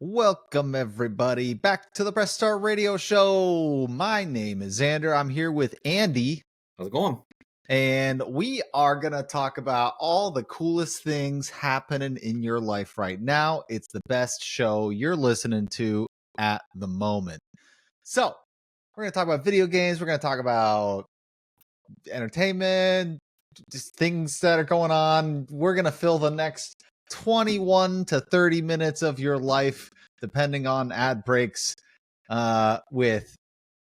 Welcome, everybody, back to the Press Start Radio Show. My name is Zander. I'm here with Andy, How's it going? and we are going to talk about all the coolest things happening in your life right now. It's the best show you're listening to at the moment. So, we're going to talk about video games. We're going to talk about entertainment, just things that are going on. We're going to fill the next 21 to 30 minutes of your life, depending on ad breaks, with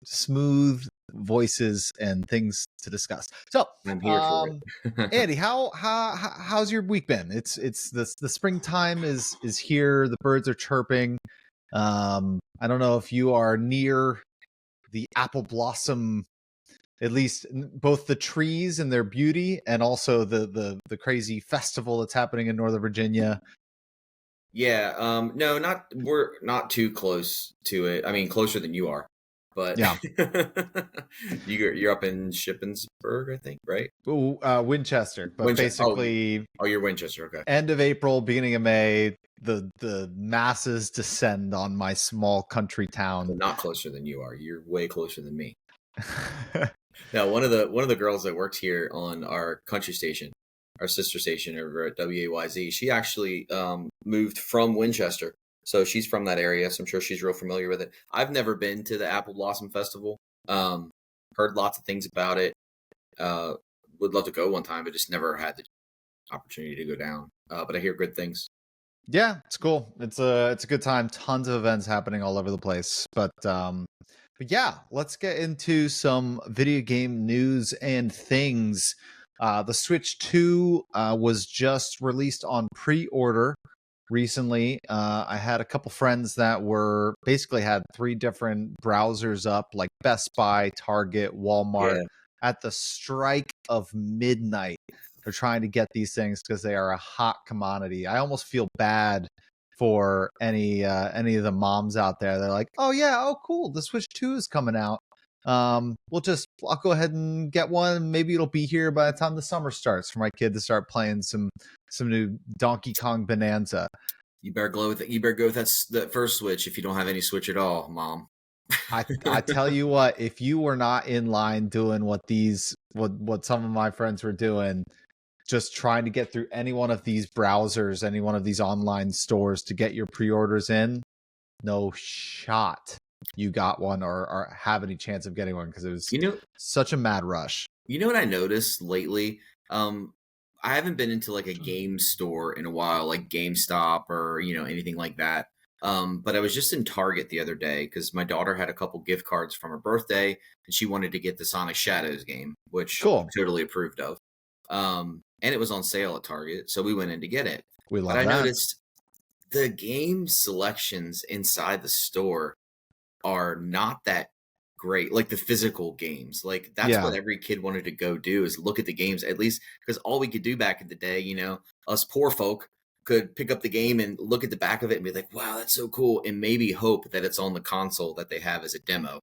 smooth voices and things to discuss. So I'm here for it. Andy, how's your week been? It's the springtime is here. The birds are chirping. I don't know if you are near the apple blossom, at least both the trees and their beauty, and also the crazy festival that's happening in Northern Virginia. Yeah, no, we're not too close to it. I mean, closer than you are, but Yeah. you're up in Shippensburg, I think, right? Winchester, but basically, you're Winchester. Okay. End of April, beginning of May, the masses descend on my small country town. So not closer than you are. You're way closer than me. Now, one of the girls that works here on our country station, our sister station over at WAYZ, she actually moved from Winchester. So she's from that area. So I'm sure she's real familiar with it. I've never been to the Apple Blossom Festival. Heard lots of things about it. Would love to go one time, but just never had the opportunity to go down. But I hear good things. Yeah, it's cool. It's a good time. Tons of events happening all over the place. But yeah, let's get into some video game news and things. The Switch 2 was just released on pre-order recently. I had a couple friends that were basically had 3 different browsers up, like Best Buy, Target, Walmart, at the strike of midnight. They're trying to get these things because they are a hot commodity. I almost feel bad for any of the moms out there. They're like, oh yeah, oh cool, the Switch 2 is coming out. I'll go ahead and get one. Maybe it'll be here by the time the summer starts for my kid to start playing some new Donkey Kong Bonanza. You better go with that first Switch if you don't have any Switch at all, Mom. I tell you what, if you were not in line doing what some of my friends were doing, just trying to get through any one of these browsers, any one of these online stores to get your pre-orders in, no shot you got one or have any chance of getting one, because it was such a mad rush. You know what I noticed lately? I haven't been into like a game store in a while, like GameStop or anything like that. But I was just in Target the other day because my daughter had a couple gift cards from her birthday, and she wanted to get the Sonic Shadows game, which I'm totally approved of. And it was on sale at Target, so we went in to get it. But I noticed the game selections inside the store are not that great, like the physical games. Like that's what every kid wanted to go do, is look at the games, at least because all we could do back in the day, us poor folk could pick up the game and look at the back of it and be like, wow, that's so cool, and maybe hope that it's on the console that they have as a demo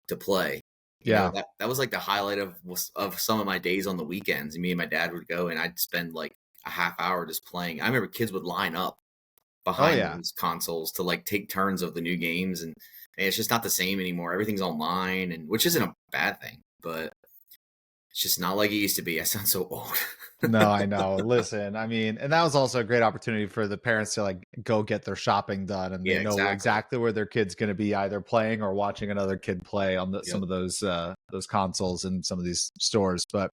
to play. That was like the highlight of some of my days on the weekends. And me and my dad would go, and I'd spend like a half hour just playing. I remember kids would line up behind these consoles to like take turns of the new games, and it's just not the same anymore. Everything's online, and which isn't a bad thing, but it's just not like it used to be. I sound so old. No, I know. Listen, I mean, and that was also a great opportunity for the parents to like go get their shopping done, and they know exactly where their kid's going to be either playing or watching another kid play on some of those consoles in some of these stores. But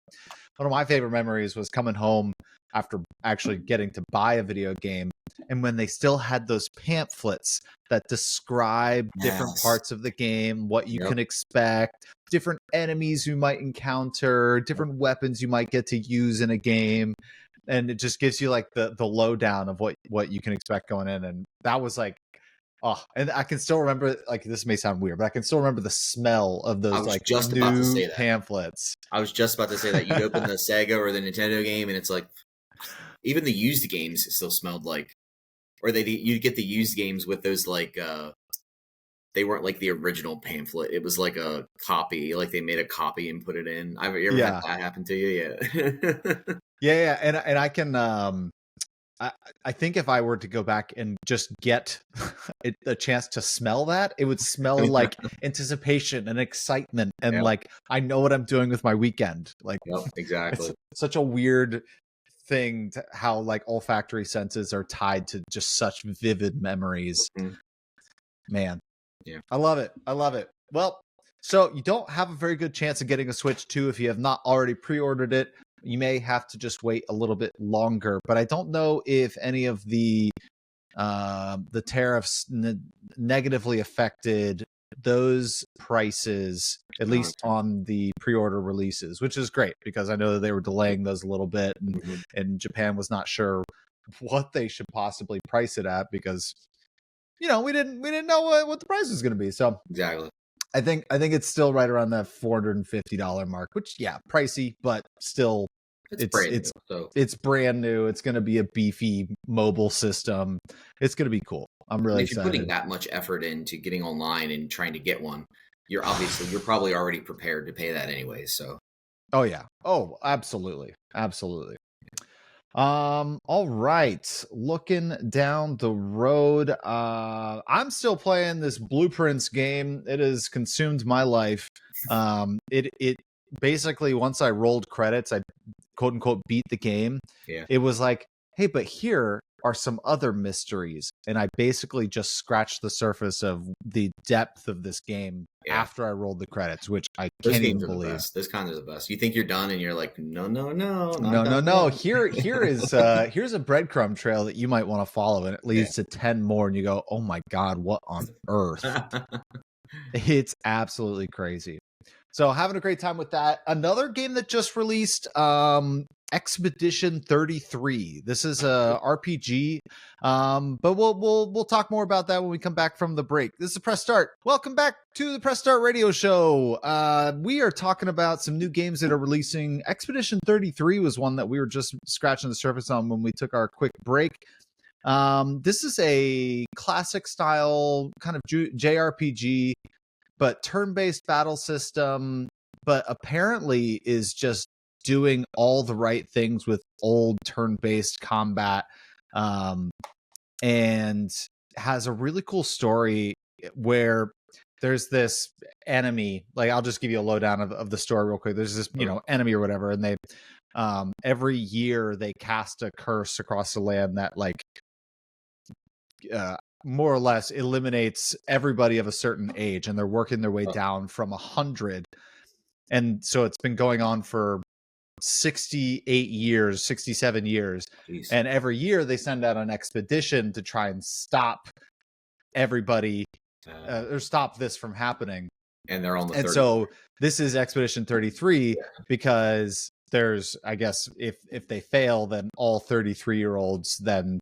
one of my favorite memories was coming home after actually getting to buy a video game, and when they still had those pamphlets that describe different parts of the game, what you can expect, different enemies you might encounter, different weapons you might get to use in a game, and it just gives you like the lowdown of what you can expect going in. And that was like, and I can still remember, like, this may sound weird, but I can still remember the smell of those like new pamphlets. I was just about to say that. You'd open the Sega or the Nintendo game, and it's like, even the used games still smelled like, or you'd get the used games with those like they weren't like the original pamphlet. It was like a copy, like they made a copy and put it in. Have you ever had that happen to you? Yeah. And I can I think if I were to go back and just get a chance to smell that, it would smell like anticipation and excitement, and Yep. like I know what I'm doing with my weekend. Like Yep. it's Exactly. such a weird thing to how like olfactory senses are tied to just such vivid memories. Mhm. Man, Yeah. I love it. I love it. Well, so you don't have a very good chance of getting a Switch 2 if you have not already pre-ordered it. You may have to just wait a little bit longer, but I don't know if any of the tariffs negatively affected those prices, at least Gotcha. on the pre-order releases, which is great because I know that they were delaying those a little bit, Mhm. and Japan was not sure what they should possibly price it at because we didn't know what the price was going to be. So Exactly. I think it's still right around that $450 mark, which yeah, pricey, but still It's it's brand it's new, so it's brand new. It's going to be a beefy mobile system. It's going to be cool. I'm and really if you're putting excited. that much effort into getting online and trying to get one, you're probably already prepared to pay that anyways. So Oh yeah. Oh, absolutely. Absolutely. All right. Looking down the road, I'm still playing this Blueprints game. It has consumed my life. It basically, once I rolled credits, I quote unquote beat the game. yeah, It was like, hey, but here are some other mysteries. And I basically just scratched the surface of the depth of this game yeah. after I rolled the credits, which I Those can't games even are the believe. best. Those kinds are the best. You think you're done, and you're like, no, no, no, not No, no, done no. yet. Here's a breadcrumb trail that you might want to follow, and it Yeah. leads to 10 more, and you go, oh my God, what on earth? It's absolutely crazy. So having a great time with that. Another game that just released, Expedition 33. This is a RPG, but we'll talk more about that when we come back from the break. This is Press Start. Welcome back to the Press Start Radio Show. We are talking about some new games that are releasing. Expedition 33 was one that we were just scratching the surface on when we took our quick break. This is a classic style kind of JRPG, but turn-based battle system, but apparently is just doing all the right things with old turn-based combat, um, and has a really cool story where there's this enemy. Like, I'll just give you a lowdown of the story real quick. There's this enemy or whatever, and they every year they cast a curse across the land that like uh, more or less eliminates everybody of a certain age, and they're working their way down from 100. And so it's been going on for 68 years, 67 years. Jeez. And every year they send out an expedition to try and stop everybody, or stop this from happening. And they're on the And 30. so this is Expedition 33 Yeah. because there's, I guess, if they fail, then all 33-year-olds then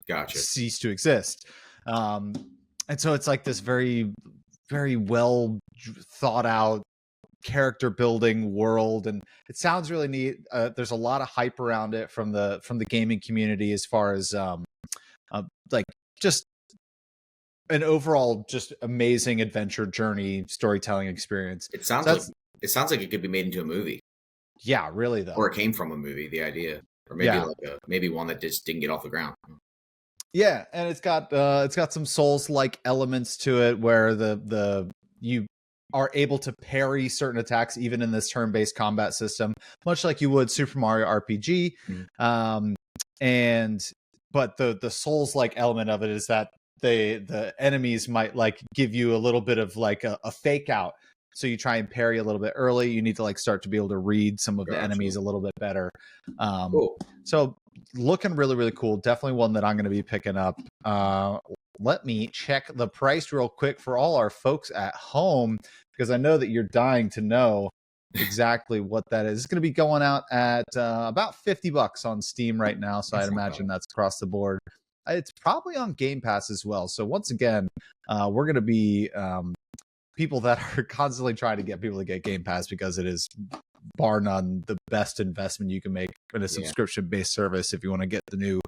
Gotcha. cease to exist. And so it's like this very, very well thought out character building world, and it sounds really neat. There's a lot of hype around it from the gaming community as far as like just an overall just amazing adventure journey storytelling experience. It So sounds like that's it could be made into a movie, yeah, really though. or it came from a movie. The idea, or maybe Yeah. like maybe one that just didn't get off the ground. Yeah, and it's got some Souls-like elements to it where the you are able to parry certain attacks even in this turn-based combat system, much like you would Super Mario RPG. Mhm. And but the Souls-like element of it is that the enemies might like give you a little bit of like a fake out. So you try and parry a little bit early. You need to like start to be able to read some of the Gotcha. enemies a little bit better. Cool. So looking really, really cool. Definitely one that I'm going to be picking up. Let me check the price real quick for all our folks at home, because I know that you're dying to know exactly what that is. It's going to be going out at about $50 on Steam right now. So That's I'd not imagine bad. that's across the board. It's probably on Game Pass as well. So once again, we're going to be people that are constantly trying to get people to get Game Pass, because it is bar none the best investment you can make in a subscription based service if you want to get the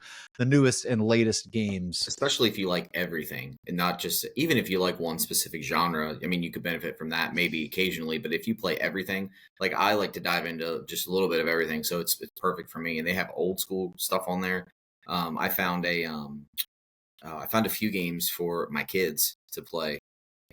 newest and latest games. Especially if you like everything and not just, even if you like one specific genre. I mean, you could benefit from that maybe occasionally, but if you play everything, like I like to dive into just a little bit of everything, so it's perfect for me. And they have old school stuff on there. I found I found a few games for my kids to play.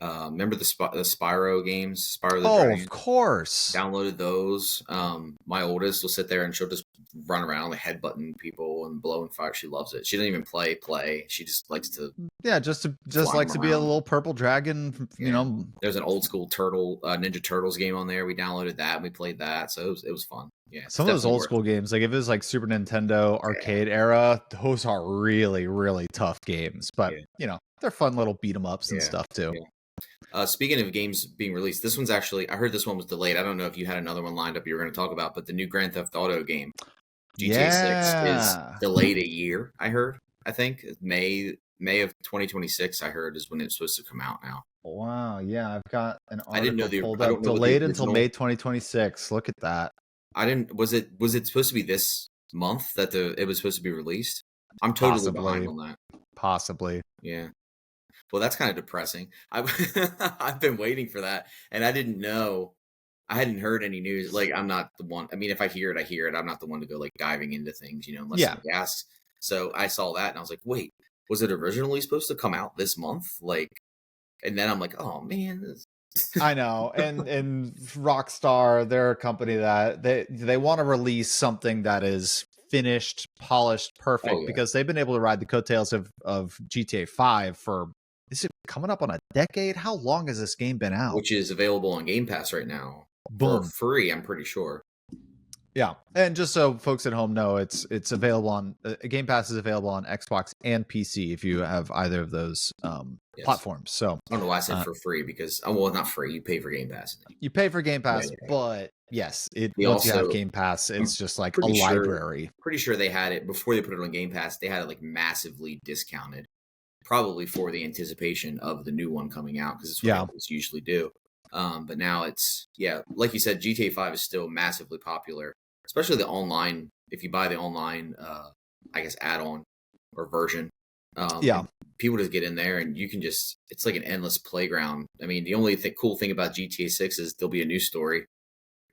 Remember the Spyro games, Spyro the Oh, of Dragon? course. Downloaded those. My oldest will sit there and she'll just run around like headbutting people and blowing fire. She loves it. She doesn't even play. She just likes to Yeah, just fly them likes to be a around. little purple dragon, you Yeah. know. There's an old school Ninja Turtles game on there. We downloaded that and we played that. So it was fun. Yeah, it's Some of those definitely old worth school it. games, like if it was like Super Nintendo arcade era, those are really, really tough games. But Yeah. you know, they're fun little beat 'em ups and Yeah. stuff too. Yeah. Speaking of games being released, this one's actually, I heard this one was delayed. I don't know if you had another one lined up you were going to talk about, but the new Grand Theft Auto game, GTA 6, is Yeah. delayed a year, I heard. I think May of 2026, I heard, is when it's supposed to come out now. Wow. Yeah, I've got an article pulled I up. don't know what the Delayed until original, May 2026. Look at that. I didn't, was it supposed to be this month that it was supposed to be released? I'm totally behind Possibly. on that. Possibly. Yeah. Well, that's kind of depressing. I've been waiting for that, and I didn't know. I hadn't heard any news. Like, I'm not the one. I mean, if I hear it, I hear it. I'm not the one to go like diving into things, unless Yeah. somebody asks. So I saw that, and I was like, wait, was it originally supposed to come out this month? Like, and then I'm like, oh man. I know. And Rockstar, they're a company that they want to release something that is finished, polished, perfect, Oh yeah. because they've been able to ride the coattails of GTA 5 for, is it coming up on a decade? How long has this game been out? Which is available on Game Pass right now for Boom. free, I'm pretty sure. Yeah, and just so folks at home know, it's available on Game Pass is available on Xbox and PC if you have either of those Yes. platforms. So I don't know why I said for free, because well, not free. You pay for Game Pass. you pay for Game Pass, Yeah. but yes, They once you have also, Game Pass, it's just like a pretty sure library. pretty sure they had it before they put it on Game Pass. They had it like massively discounted, probably for the anticipation of the new one coming out, because it's what they always usually do. But now it's, like you said, GTA 5 is still massively popular, especially the online. If you buy the online, I guess add-on or version, people just get in there and you can just, it's like an endless playground. I mean, the only cool thing about GTA 6 is there'll be a new story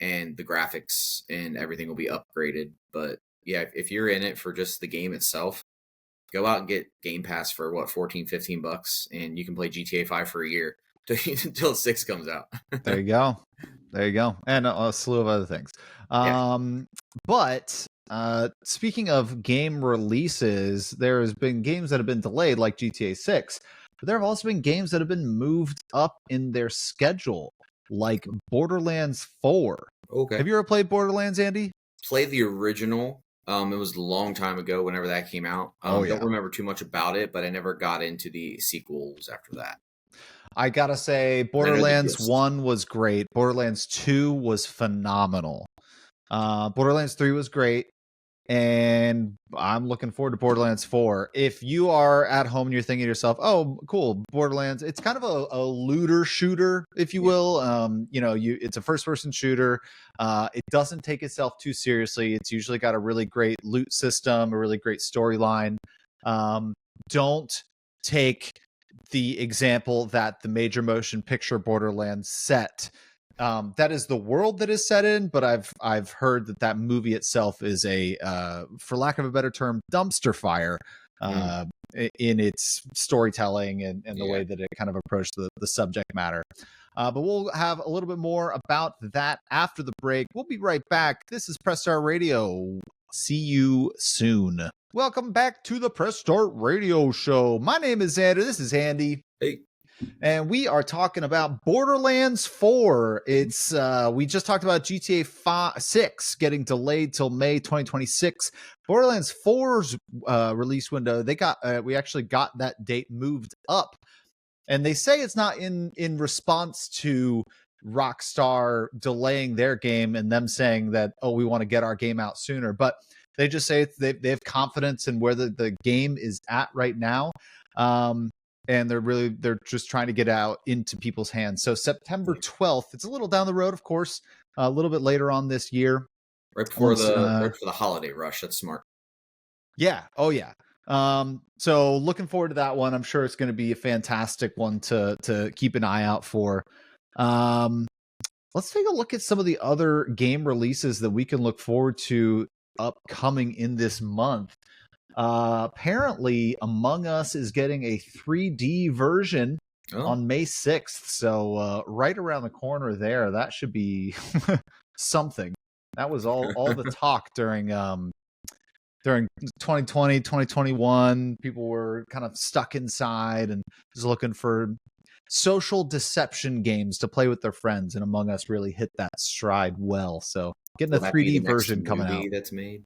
and the graphics and everything will be upgraded. But yeah, if you're in it for just the game itself, go out and get Game Pass for what, 14, 15 bucks, and you can play GTA 5 for a year until 6 comes out. There you go. There you go. And a slew of other things. But speaking of game releases, there's been games that have been delayed like GTA 6, but there have also been games that have been moved up in their schedule, like Borderlands 4. Okay. Have you ever played Borderlands, Andy? Played the original. It was a long time ago whenever that came out. Don't remember too much about it, but I never got into the sequels after that. I gotta say, Borderlands 1 was great. Borderlands 2 was phenomenal. Borderlands 3 was great. And I'm looking forward to Borderlands 4. If you are at home and you're thinking to yourself, oh, cool, Borderlands, it's kind of a looter shooter, if you will. It's a first-person shooter. It doesn't take itself too seriously. It's usually got a really great loot system, a really great storyline. Don't take the example that the major motion picture Borderlands set. That is the world that is set in, but I've heard that movie itself is a, for lack of a better term, dumpster fire in its storytelling and the way that it kind of approached the subject matter. But we'll have a little bit more about that after the break. We'll be right back. This is Press Start Radio. See you soon. Welcome back to the Press Start Radio Show. My name is Zander. This is Andy. Hey. And we are talking about Borderlands 4. It's we just talked about GTA 6 getting delayed till May 2026. Borderlands 4's release window, we actually got that date moved up. And they say it's not in response to Rockstar delaying their game and them saying that, oh, we want to get our game out sooner. But they just say they have confidence in where the game is at right now. And they're just trying to get out into people's hands. So September 12th, it's a little down the road, of course, a little bit later on this year. Right before the holiday rush. That's smart. Yeah. Oh yeah. So looking forward to that one. I'm sure it's going to be a fantastic one to keep an eye out for. Let's take a look at some of the other game releases that we can look forward to upcoming in this month. Apparently, Among Us is getting a 3D version on May 6th. So right around the corner there. That should be something. That was all the talk during 2020, 2021. People were kind of stuck inside and just looking for social deception games to play with their friends, and Among Us really hit that stride well. So getting a 3D version coming out. That's made.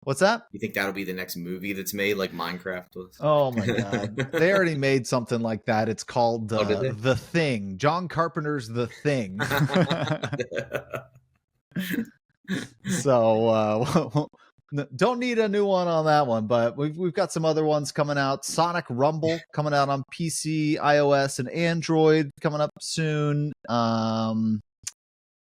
What's that? You think that'll be the next movie that's made, like Minecraft was? Oh my god, they already made something like that. It's called The Thing. John Carpenter's The Thing. So don't need a new one on that one, but we've got some other ones coming out. Sonic Rumble coming out on PC, iOS, and Android coming up soon.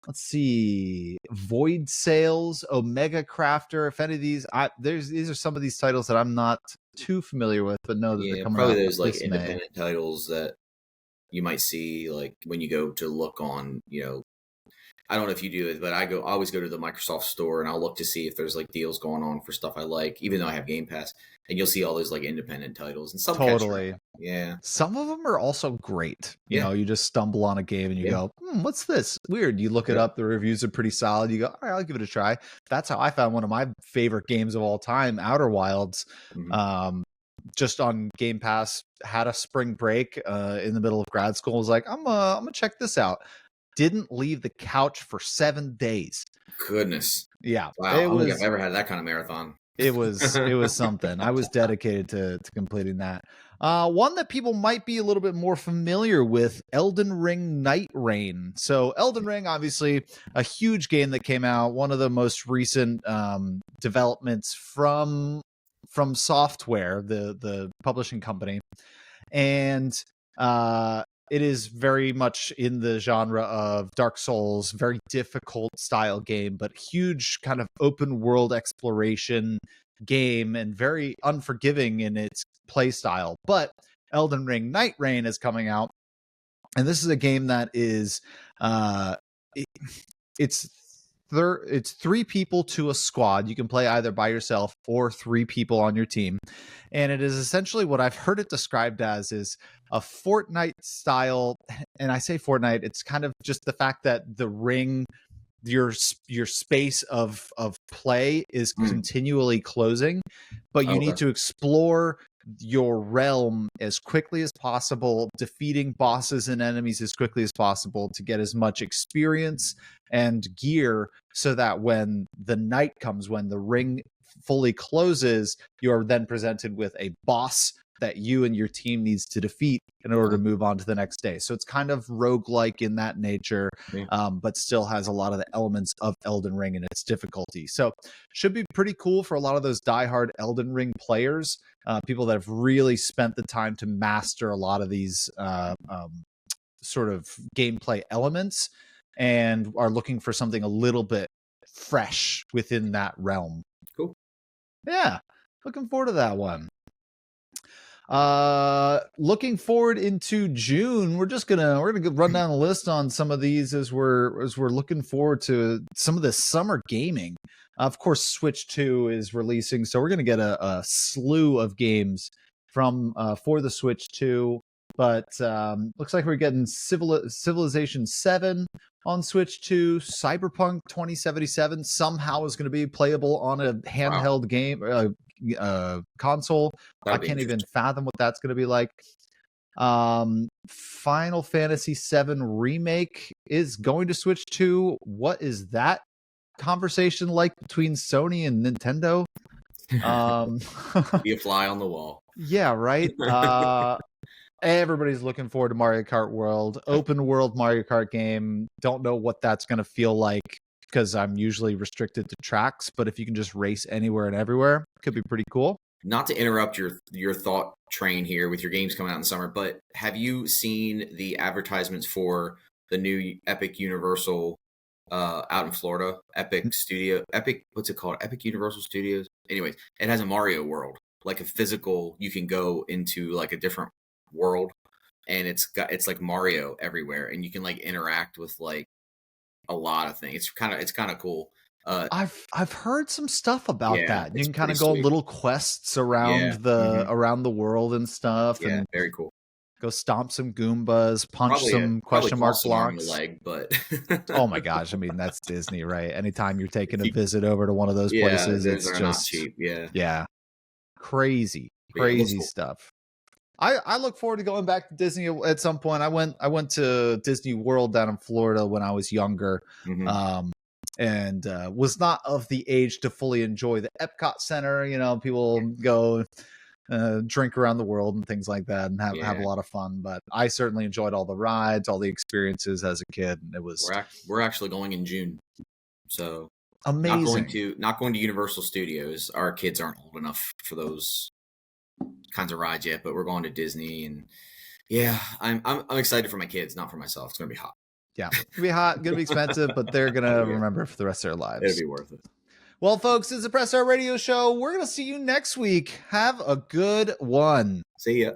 Let's see, Void Sales, Omega Crafter. If any of these, these are some of these titles that I'm not too familiar with, but know that they're coming probably out those like this independent titles that you might see like when you go to look on, I don't know if you do it, but I always go to the Microsoft store and I'll look to see if there's like deals going on for stuff I like, even though I have Game Pass, and you'll see all those like independent titles and some totally. Yeah. Some of them are also great. You know, you just stumble on a game and you go, what's this? Weird. You look it up. The reviews are pretty solid. You go, all right, I'll give it a try. That's how I found one of my favorite games of all time, Outer Wilds. Just on Game Pass, had a spring break in the middle of grad school. I was like, I'm gonna check this out. Didn't leave the couch for 7 days. Goodness. Yeah. Wow. I don't think I've ever had that kind of marathon. It was something. I was dedicated to completing that. One that people might be a little bit more familiar with, Elden Ring Night Reign. So Elden Ring, obviously a huge game that came out, one of the most recent developments from Software, the publishing company. And it is very much in the genre of Dark Souls, very difficult style game, but huge kind of open world exploration game and very unforgiving in its play style. But Elden Ring Night Reign is coming out, and this is a game that is it's 3 people to a squad. You can play either by yourself or 3 people on your team. And it is essentially what I've heard it described as is a Fortnite style. And I say Fortnite, it's kind of just the fact that the ring, your space of play is continually closing, but you need to explore your realm as quickly as possible, defeating bosses and enemies as quickly as possible to get as much experience and gear, so that when the night comes, when the ring fully closes, you're then presented with a boss that you and your team needs to defeat in order to move on to the next day. So it's kind of roguelike in that nature, but still has a lot of the elements of Elden Ring in its difficulty. So should be pretty cool for a lot of those diehard Elden Ring players, people that have really spent the time to master a lot of these sort of gameplay elements and are looking for something a little bit fresh within that realm. Cool. Yeah, looking forward to that one. Looking forward into June, we're gonna run down the list on some of these as we're looking forward to some of the summer gaming. Of course, Switch 2 is releasing, so we're gonna get a slew of games from for the Switch 2. But looks like we're getting Civilization 7 on Switch 2. Cyberpunk 2077 somehow is going to be playable on a handheld game console. I can't even fathom what that's going to be like. Final Fantasy 7 Remake is going to Switch 2. What is that conversation like between Sony and Nintendo? Be a fly on the wall. Yeah, right. Everybody's looking forward to Mario Kart World, open world Mario Kart game. Don't know what that's going to feel like because I'm usually restricted to tracks, but if you can just race anywhere and everywhere, it could be pretty cool. Not to interrupt your thought train here with your games coming out in the summer, but have you seen the advertisements for the new Epic Universal out in Florida? What's it called? Epic Universal Studios? Anyways, it has a Mario World, like a physical, you can go into like a different world, and it's like Mario everywhere, and you can like interact with like a lot of things. It's kind of cool. I've heard some stuff about Yeah, that. You it's can kind pretty of go on sweet. little quests Yeah. around the world and stuff, Yeah, and very cool. go stomp some Goombas, punch some Probably question mark costs an arm and a blocks. leg, but Oh my gosh, I mean, that's Disney, right? Anytime you're taking if a you visit over to one of those yeah, places, those it's are not just cheap, yeah. yeah, crazy, But yeah, it looks crazy cool. stuff. I look forward to going back to Disney at some point. I went to Disney World down in Florida when I was younger. Mhm. Um and was not of the age to fully enjoy the Epcot Center. You know, people go drink around the world and things like that and have a Yeah. lot of fun. But I certainly enjoyed all the rides, all the experiences as a kid. And it was We're actually going in June. So, amazing. not going to Universal Studios. Our kids aren't old enough for those kinds of rides yet, but we're going to Disney, and yeah, I'm excited for my kids, not for myself. It's gonna be hot. Yeah, it's gonna be hot, gonna be expensive, but they're gonna Yeah, remember it for the rest of their it'll lives. be worth it. Well, folks, this is the Press Our Radio Show. We're gonna see you next week. Have a good one. See ya.